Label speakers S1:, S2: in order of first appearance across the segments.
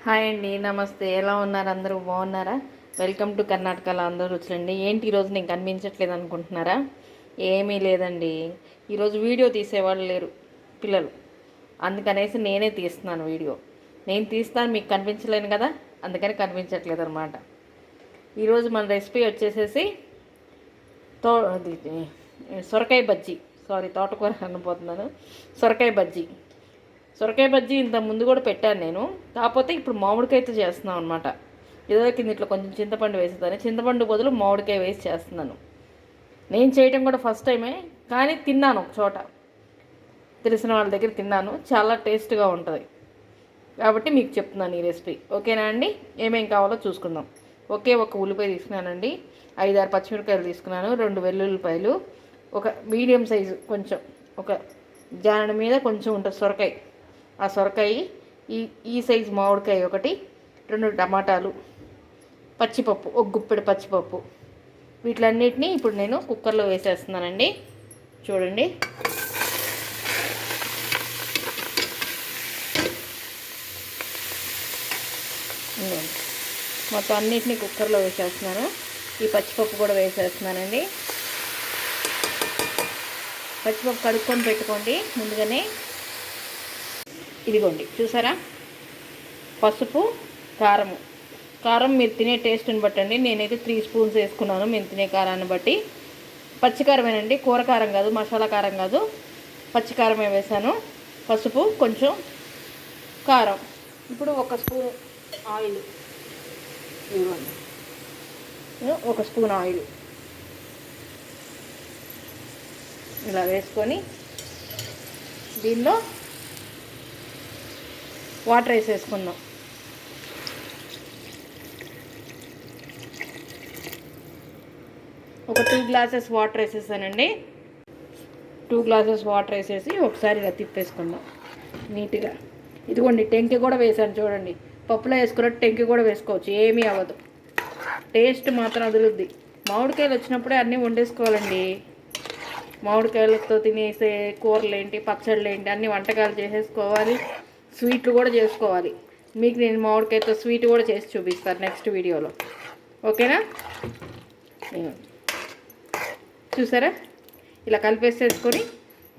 S1: Hi అండి, నమస్తే. ఎలా ఉన్నారు? అందరూ బాగున్నారా? వెల్కమ్ టు కర్ణాటకలో అందరూ రుచులండి. ఏంటి ఈరోజు నేను కనిపించట్లేదు అనుకుంటున్నారా? ఏమీ లేదండి, ఈరోజు వీడియో తీసేవాళ్ళు లేరు పిల్లలు, అందుకనేసి నేనే తీస్తున్నాను వీడియో. నేను తీస్తాను, మీకు కనిపించలేను కదా, అందుకని కనిపించట్లేదు అనమాట. ఈరోజు మన రెసిపీ వచ్చేసేసి అది సొరకాయ బజ్జీ. సారీ, తోటకూర అనబోతున్నాను. సొరకాయ బజ్జీ. సొరకాయ బజ్జీ ఇంత ముందు కూడా పెట్టాను నేను, కాకపోతే ఇప్పుడు మామిడికాయతో చేస్తున్నాను అనమాట. ఏదో కింద ఇట్లా కొంచెం చింతపండు వేసేదాన్ని, చింతపండు బదులు మామిడికాయ వేసి చేస్తున్నాను. నేను చేయటం కూడా ఫస్ట్ టైమే, కానీ తిన్నాను ఒక చోట, తెలిసిన వాళ్ళ దగ్గర తిన్నాను. చాలా టేస్ట్గా ఉంటుంది కాబట్టి మీకు చెప్తున్నాను ఈ రెసిపీ. ఓకేనా అండి? ఏమేం కావాలో చూసుకుందాం. ఒక ఉల్లిపాయ తీసుకున్నానండి, 5-6 పచ్చిమిరపకాయలు తీసుకున్నాను, 2 వెల్లుల్లిపాయలు, ఒక మీడియం సైజు కొంచెం ఒక జానడి మీద కొంచెం ఉంటుంది సొరకాయ, ఆ సొరకాయ, ఈ సైజు మామిడికాయ ఒకటి, 2 టమాటాలు, పచ్చిపప్పు, ఒక గుప్పెడు పచ్చిపప్పు. వీటిలన్నిటినీ ఇప్పుడు నేను కుక్కర్లో వేసేస్తున్నానండి. చూడండి, మొత్తం అన్నిటినీ కుక్కర్లో వేసేస్తున్నాను. ఈ పచ్చిపప్పు కూడా వేసేస్తున్నానండి. పచ్చిపప్పు కడుక్కొని పెట్టుకోండి ముందుగానే. ఇదిగోండి, చూసారా? పసుపు, కారం మీరు తినే టేస్ట్ని బట్టండి. నేనైతే 3 స్పూన్స్ వేసుకున్నాను, మేము తినే కారాన్ని బట్టి. పచ్చికారమేనండి, కూర కారం కాదు, మసాలా కారం కాదు, పచ్చికారమే వేసాను. పసుపు, కొంచెం కారం. ఇప్పుడు 1 స్పూన్ ఆయిల్, ఇవ్వండి, 1 స్పూన్ ఆయిల్ ఇలా వేసుకొని దీనిలో వాటర్ వేసేసుకుందాం. ఒక 2 గ్లాసెస్ వాటర్ వేసేసానండి. 2 గ్లాసెస్ వాటర్ వేసేసి ఒకసారి ఇలా తిప్పేసుకుందాం నీట్గా. ఇదిగోండి, టెంకి కూడా వేసాను చూడండి. పప్పులో వేసుకున్నట్టు టెంకి కూడా వేసుకోవచ్చు, ఏమీ అవ్వదు. టేస్ట్ మాత్రం అదులుద్ది. మామిడికాయలు వచ్చినప్పుడే అన్నీ వండేసుకోవాలండి. మామిడికాయలతో తినేసే కూరలు ఏంటి, పచ్చళ్ళు ఏంటి, అన్ని వంటకాలు చేసేసుకోవాలి, స్వీట్లు కూడా చేసుకోవాలి. మీకు నేను మామిడికాయతో స్వీట్ కూడా చేసి చూపిస్తాను నెక్స్ట్ వీడియోలో. ఓకేనా? చూసారా? ఇలా కలిపేసేసుకొని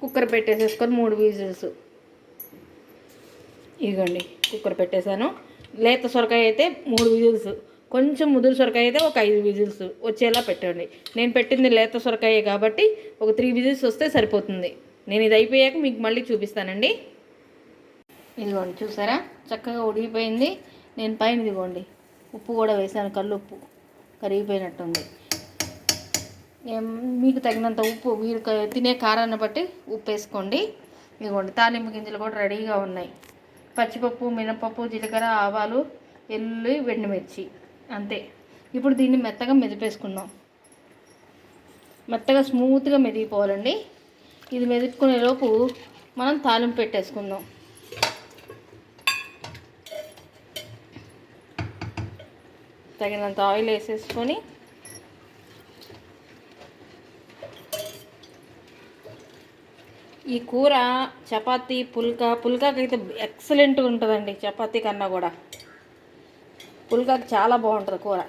S1: కుక్కర్ పెట్టేసేసుకొని 3 విజిల్స్. ఇదిగోండి, కుక్కర్ పెట్టేశాను. లేత సొరకాయ అయితే 3 విజిల్స్, కొంచెం ముదురు సొరకాయ అయితే ఒక 5 విజిల్స్ వచ్చేలా పెట్టండి. నేను పెట్టింది లేత సొరకాయ కాబట్టి ఒక 3 విజిల్స్ వస్తే సరిపోతుంది. నేను ఇది అయిపోయాక మీకు మళ్ళీ చూపిస్తానండి. ఇదిగోండి, చూసారా? చక్కగా ఉడికిపోయింది. నేను పైన ఇదిగోండి ఉప్పు కూడా వేసాను, కల్లుప్పు, కరిగిపోయినట్టుంది. మీకు తగినంత ఉప్పు, మీరు తినే కారాన్ని బట్టి ఉప్పు వేసుకోండి. ఇదిగోండి, తాలింపు గింజలు కూడా రెడీగా ఉన్నాయి. పచ్చిపప్పు, మినపప్పు, జీలకర్ర, ఆవాలు, వెల్లుల్లి, ఎండుమిర్చి, అంతే. ఇప్పుడు దీన్ని మెత్తగా మెదిపేసుకుందాం. మెత్తగా స్మూత్గా మెదిగిపోవాలండి. ఇది మెదుపుకునేలోపు మనం తాలింపు పెట్టేసుకుందాం. తగినంత ఆయిల్ వేసేసుకొని ఈ కూర చపాతీ, పుల్కాకైతే ఎక్సలెంట్గా ఉంటుందండి. చపాతీ కన్నా కూడా పుల్కాకి చాలా బాగుంటుంది కూర,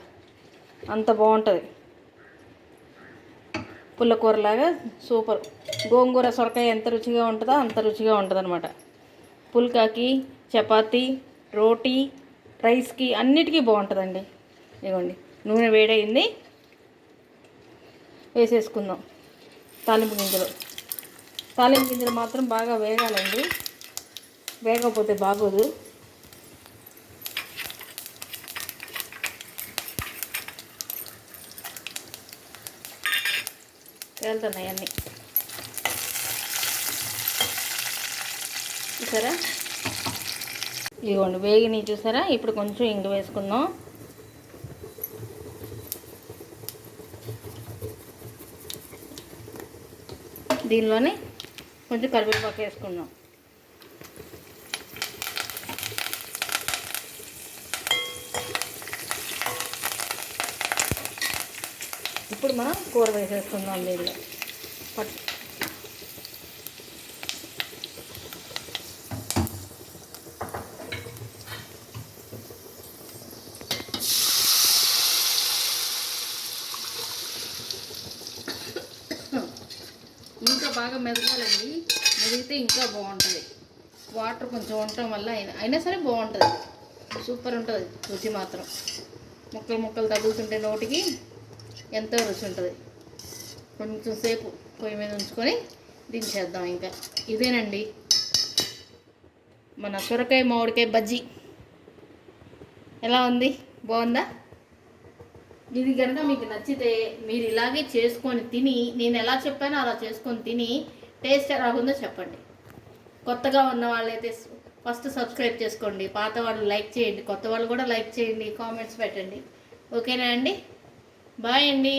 S1: అంత బాగుంటుంది. పుల్లకూరలాగా సూపర్. గోంగూర సొరకాయ ఎంత రుచిగా ఉంటుందో అంత రుచిగా ఉంటుంది అనమాట. పుల్కాకి, చపాతీ, రోటీ, రైస్కి అన్నిటికీ బాగుంటుందండి. ఇదిగోండి, నూనె వేడైంది, వేసేసుకుందాం తాలింపు గింజలు. తాలింపు గింజలు మాత్రం బాగా వేగాలండి, వేగకపోతే బాగోదు. వేలుతున్నాయి అన్నీ, చూసారా? ఇదిగోండి, వేగినాయి చూసారా? ఇప్పుడు కొంచెం ఇంగు వేసుకుందాం. దీనిలోనే కొంచెం కరివేపాకు వేసుకుందాం. ఇప్పుడు మనం కూర వేసేసుకుందాం దీనిలో. బాగా మెదగాలండి. మెదిగితే ఇంకా బాగుంటుంది. వాటర్ కొంచెం ఉండటం వల్ల అయినా సరే బాగుంటుంది. సూపర్ ఉంటుంది రుచి మాత్రం. ముక్కలు ముక్కలు తగులుతుంటే నోటికి ఎంతో రుచి ఉంటుంది. కొంచెం సేపు పొయ్యి మీద ఉంచుకొని దించేద్దాం. ఇంకా ఇదేనండి మన సొరకాయ మామిడికాయ బజ్జీ. ఎలా ఉంది? బాగుందా? ఇది కనుక మీకు నచ్చితే మీరు ఇలాగే చేసుకొని తిని, నేను ఎలా చెప్పానో అలా చేసుకొని తిని టేస్ట్ ఎలా ఉందో చెప్పండి. కొత్తగా ఉన్న వాళ్ళైతే ఫస్ట్ సబ్స్క్రైబ్ చేసుకోండి, పాత వాళ్ళు లైక్ చేయండి, కొత్త వాళ్ళు కూడా లైక్ చేయండి, కామెంట్స్ పెట్టండి. ఓకేనా అండి? బాయ్ అండి.